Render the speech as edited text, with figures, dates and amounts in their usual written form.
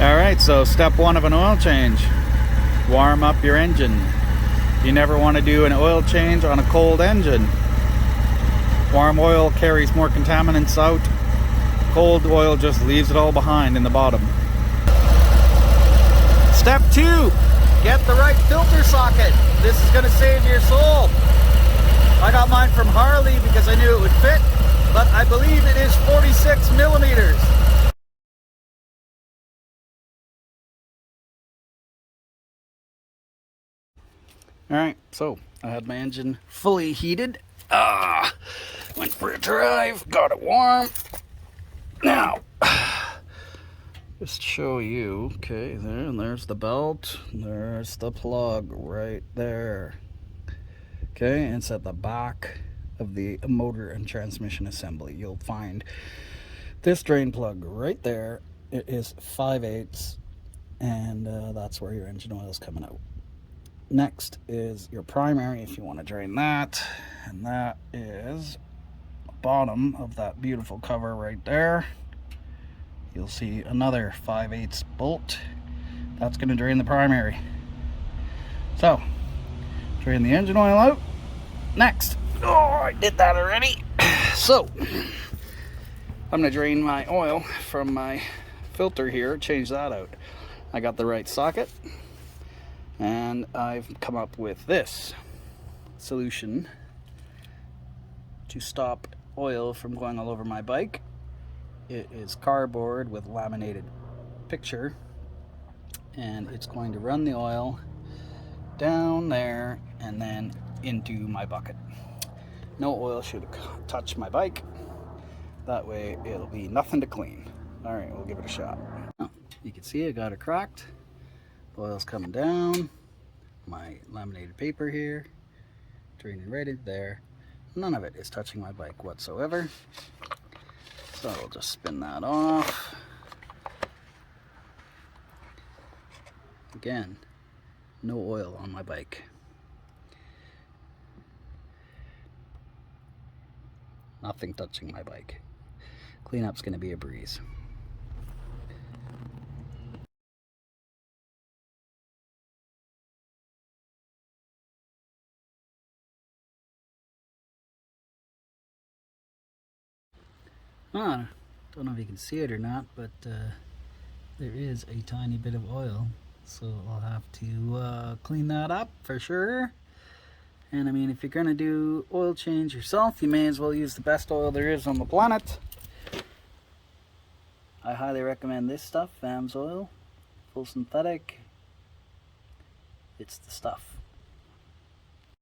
Alright, so step one of an oil change. Warm up your engine. You never want to do an oil change on a cold engine. Warm oil carries more contaminants out. Cold oil just leaves it all behind in the bottom. Step two, get the right filter socket. This is going to save your soul. I got mine from Harley because I knew it would fit, but I believe it is 46 millimeters. Alright, so I had my engine fully heated. Went for a drive, got it warm. Now, just show you, okay, there, and there's the belt, there's the plug right there. Okay, and it's at the back of the motor and transmission assembly. You'll find this drain plug right there. It is 5/8, and that's where your engine oil is coming out. Next is your primary if you want to drain that, and that is the bottom of that beautiful cover right there. You'll see another 5/8 bolt. That's going to drain the primary. So, drain the engine oil out. Next, oh, I did that already. So, I'm going to drain my oil from my filter here, change that out. I got the right socket. And I've come up with this solution to stop oil from going all over my bike. It is cardboard with laminated picture, and it's going to run the oil down there and then into my bucket. No oil should touch my bike. That way it'll be nothing to clean. Alright, we'll give it a shot. You can see I got it cracked. Oil's coming down. My laminated paper here, draining right in there. None of it is touching my bike whatsoever. So I'll just spin that off. Again, no oil on my bike. Nothing touching my bike. Cleanup's going to be a breeze. Don't know if you can see it or not, but there is a tiny bit of oil, so I'll have to clean that up for sure. And I mean, if you're gonna do oil change yourself, you may as well use the best oil there is on the planet. I highly recommend this stuff, Amsoil, full synthetic. It's the stuff.